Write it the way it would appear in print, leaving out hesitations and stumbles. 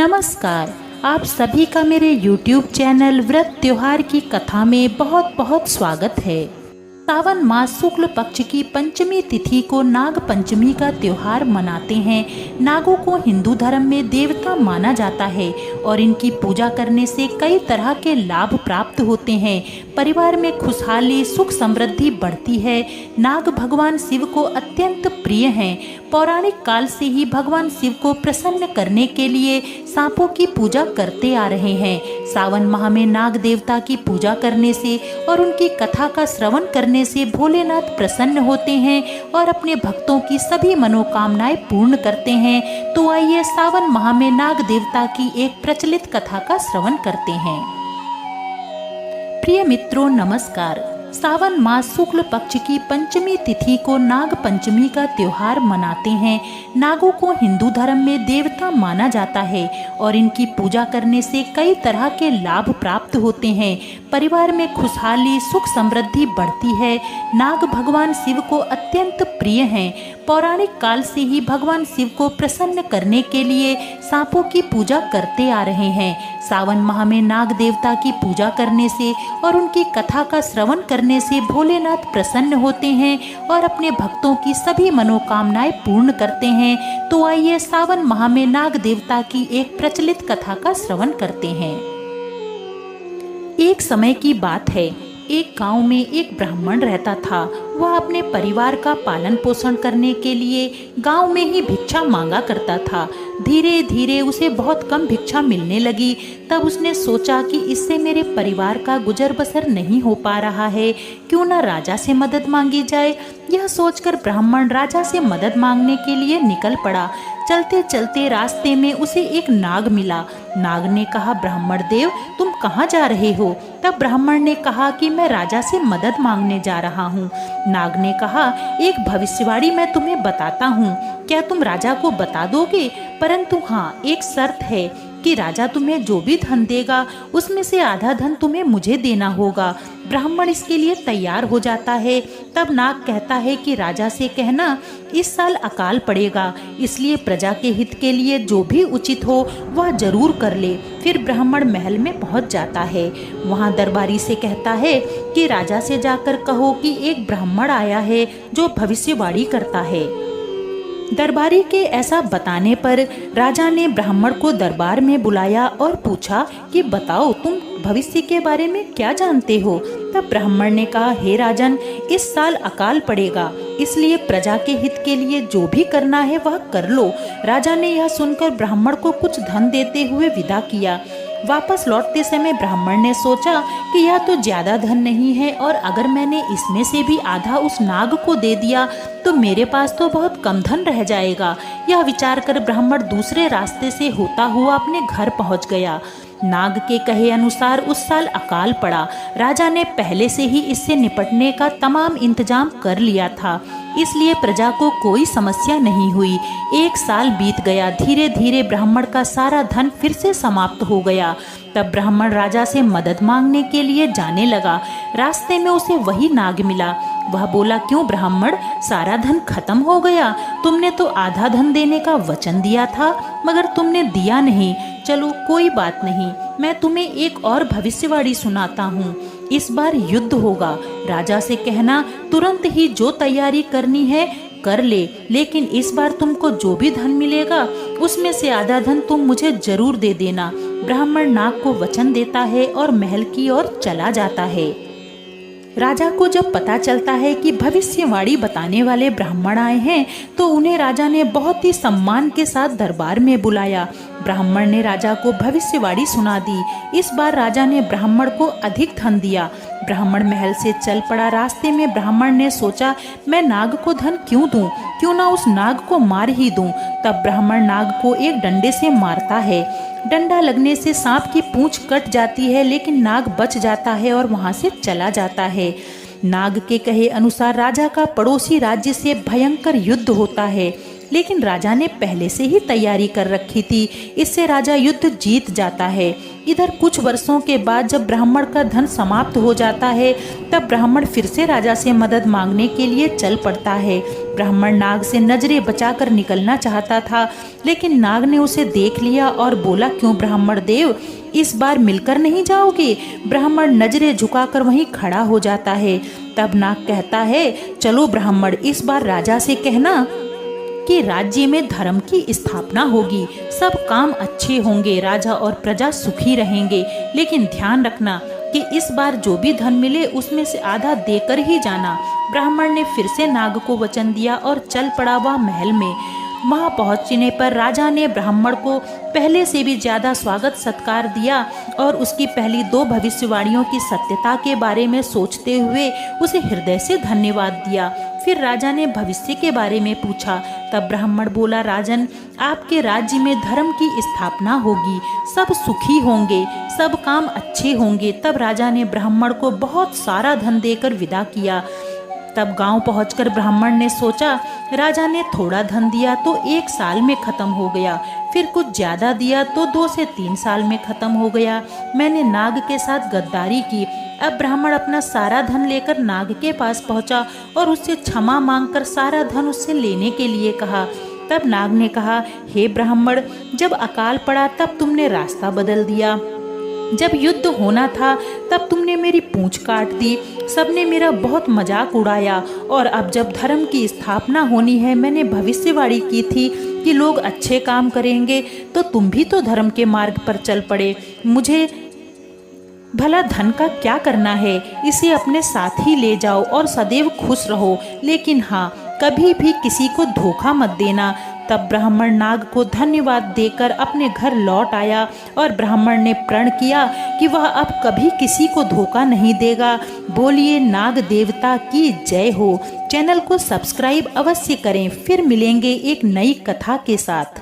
नमस्कार। आप सभी का मेरे YouTube चैनल व्रत त्योहार की कथा में बहुत बहुत स्वागत है। सावन मास शुक्ल पक्ष की पंचमी तिथि को नाग पंचमी का त्योहार मनाते हैं। नागों को हिंदू धर्म में देवता माना जाता है और इनकी पूजा करने से कई तरह के लाभ प्राप्त होते हैं। परिवार में खुशहाली सुख समृद्धि बढ़ती है। नाग भगवान शिव को अत्यंत प्रिय हैं। पौराणिक काल से ही भगवान शिव को प्रसन्न करने के लिए सांपों की पूजा करते आ रहे हैं। सावन माह में नाग देवता की पूजा करने से और उनकी कथा का श्रवण करने से भोलेनाथ प्रसन्न होते हैं और अपने भक्तों की सभी मनोकामनाएं पूर्ण करते हैं। तो आइए सावन माह में नाग देवता की एक प्रचलित कथा का श्रवण करते हैं। प्रिय मित्रों नमस्कार। सावन मास शुक्ल पक्ष की पंचमी तिथि को नाग पंचमी का त्योहार मनाते हैं। नागों को हिंदू धर्म में देवता माना जाता है और इनकी पूजा करने से कई तरह के लाभ प्राप्त होते हैं। परिवार में खुशहाली सुख समृद्धि बढ़ती है। नाग भगवान शिव को अत्यंत प्रिय हैं। पौराणिक काल से ही भगवान शिव को प्रसन्न करने के लिए सांपों की पूजा करते आ रहे हैं। सावन माह में नाग देवता की पूजा करने से और उनकी कथा का श्रवण करने से भोलेनाथ प्रसन्न होते हैं और अपने भक्तों की सभी मनोकामनाएं पूर्ण करते हैं। तो आइए सावन माह में नाग देवता की एक प्रचलित कथा का श्रवण करते हैं। एक समय की बात है। एक गांव में एक ब्राह्मण रहता था। वह अपने परिवार का पालन पोषण करने के लिए गांव में ही भिक्षा मांगा करता था। धीरे धीरे उसे बहुत कम भिक्षा मिलने लगी। तब उसने सोचा कि इससे मेरे परिवार का गुजर बसर नहीं हो पा रहा है, क्यों ना राजा से मदद मांगी जाए। यह सोचकर ब्राह्मण राजा से मदद मांगने के लिए निकल पड़ा। चलते चलते रास्ते में उसे एक नाग मिला। नाग ने कहा, ब्राह्मण देव तुम कहाँ जा रहे हो? तब ब्राह्मण ने कहा कि मैं राजा से मदद मांगने जा रहा हूँ। नाग ने कहा, एक भविष्यवाणी मैं तुम्हें बताता हूँ, क्या तुम राजा को बता दोगे? परंतु हाँ, एक शर्त है कि राजा तुम्हें जो भी धन देगा उसमें से आधा धन तुम्हें मुझे देना होगा। ब्राह्मण इसके लिए तैयार हो जाता है। तब नाग कहता है कि राजा से कहना इस साल अकाल पड़ेगा, इसलिए प्रजा के हित के लिए जो भी उचित हो वह जरूर कर ले। फिर ब्राह्मण महल में पहुंच जाता है। वहां दरबारी से कहता है कि राजा से जाकर कहो कि एक ब्राह्मण आया है जो भविष्यवाणी करता है। दरबारी के ऐसा बताने पर राजा ने ब्राह्मण को दरबार में बुलाया और पूछा कि बताओ तुम भविष्य के बारे में क्या जानते हो? तब ब्राह्मण ने कहा, हे राजन, इस साल अकाल पड़ेगा, इसलिए प्रजा के हित के लिए जो भी करना है वह कर लो। राजा ने यह सुनकर ब्राह्मण को कुछ धन देते हुए विदा किया। वापस लौटते समय ब्राह्मण ने सोचा कि यह तो ज्यादा धन नहीं है और अगर मैंने इसमें से भी आधा उस नाग को दे दिया तो मेरे पास तो बहुत कम धन रह जाएगा। यह विचार कर ब्राह्मण दूसरे रास्ते से होता हुआ अपने घर पहुंच गया। नाग के कहे अनुसार उस साल अकाल पड़ा। राजा ने पहले से ही इससे निपटने का तमाम इंतजाम कर लिया था, इसलिए प्रजा को कोई समस्या नहीं हुई। एक साल बीत गया। धीरे धीरे ब्राह्मण का सारा धन फिर से समाप्त हो गया। तब ब्राह्मण राजा से मदद मांगने के लिए जाने लगा। रास्ते में उसे वही नाग मिला। वह बोला, क्यों ब्राह्मण, सारा धन खत्म हो गया? तुमने तो आधा धन देने का वचन दिया था मगर तुमने दिया नहीं। चलो कोई बात नहीं, मैं तुम्हें एक और भविष्यवाणी सुनाता हूँ। इस बार युद्ध होगा। राजा से कहना तुरंत ही जो तैयारी करनी है कर ले, लेकिन इस बार तुमको जो भी धन मिलेगा उसमें से आधा धन तुम मुझे जरूर दे देना। ब्राह्मण नाग को वचन देता है और महल की ओर चला जाता है। राजा को जब पता चलता है कि भविष्यवाणी बताने वाले ब्राह्मण आए हैं तो उन्हें राजा ने बहुत ही सम्मान के साथ दरबार में बुलाया। ब्राह्मण ने राजा को भविष्यवाणी सुना दी। इस बार राजा ने ब्राह्मण को अधिक धन दिया। ब्राह्मण महल से चल पड़ा। रास्ते में ब्राह्मण ने सोचा, मैं नाग को धन क्यों दूं, क्यों ना उस नाग को मार ही दूं। तब ब्राह्मण नाग को एक डंडे से मारता है। डंडा लगने से सांप की पूंछ कट जाती है, लेकिन नाग बच जाता है और वहां से चला जाता है। नाग के कहे अनुसार राजा का पड़ोसी राज्य से भयंकर युद्ध होता है। लेकिन राजा ने पहले से ही तैयारी कर रखी थी। इससे राजा युद्ध जीत जाता है। इधर कुछ वर्षों के बाद जब ब्राह्मण का धन समाप्त हो जाता है, तब ब्राह्मण फिर से राजा से मदद मांगने के लिए चल पड़ता है। ब्राह्मण नाग से नजरें बचाकर निकलना चाहता था, लेकिन नाग ने उसे देख लिया और बोला, क्यों ब्राह्मण देव, इस बार मिलकर नहीं जाओगे? ब्राह्मण नजरें झुकाकर वहीं खड़ा हो जाता है। तब नाग कहता है, चलो ब्राह्मण, इस बार राजा से कहना कि राज्य में धर्म की स्थापना होगी, सब काम अच्छे होंगे, राजा और प्रजा सुखी रहेंगे। लेकिन ध्यान रखना कि इस बार जो भी धन मिले उसमें से आधा देकर ही जाना। ब्राह्मण ने फिर से नाग को वचन दिया और चल पड़ा वह महल में। वहां पहुंचने पर राजा ने ब्राह्मण को पहले से भी ज्यादा स्वागत सत्कार दिया और उसकी पहली 2 भविष्यवाणियों की सत्यता के बारे में सोचते हुए उसे हृदय से धन्यवाद दिया। फिर राजा ने भविष्य के बारे में पूछा। तब ब्राह्मण बोला, राजन, आपके राज्य में धर्म की स्थापना होगी, सब सुखी होंगे, सब काम अच्छे होंगे। तब राजा ने ब्राह्मण को बहुत सारा धन देकर विदा किया। तब गांव पहुंचकर ब्राह्मण ने सोचा, राजा ने थोड़ा धन दिया तो 1 साल में खत्म हो गया, फिर कुछ ज्यादा दिया तो 2 से 3 साल में खत्म हो गया। मैंने नाग के साथ गद्दारी की। अब ब्राह्मण अपना सारा धन लेकर नाग के पास पहुंचा और उससे क्षमा मांगकर सारा धन उससे लेने के लिए कहा। तब नाग ने कहा, हे ब्राह्मण, जब अकाल पड़ा तब तुमने रास्ता बदल दिया, जब युद्ध होना था तब तुमने मेरी पूंछ काट दी, सबने मेरा बहुत मजाक उड़ाया, और अब जब धर्म की स्थापना होनी है, मैंने भविष्यवाणी की थी कि लोग अच्छे काम करेंगे, तो तुम भी तो धर्म के मार्ग पर चल पड़े। मुझे भला धन का क्या करना है, इसे अपने साथ ही ले जाओ और सदैव खुश रहो, लेकिन हाँ, कभी भी किसी को धोखा मत देना। तब ब्राह्मण नाग को धन्यवाद देकर अपने घर लौट आया और ब्राह्मण ने प्रण किया कि वह अब कभी किसी को धोखा नहीं देगा। बोलिए नाग देवता की जय हो। चैनल को सब्सक्राइब अवश्य करें। फिर मिलेंगे एक नई कथा के साथ।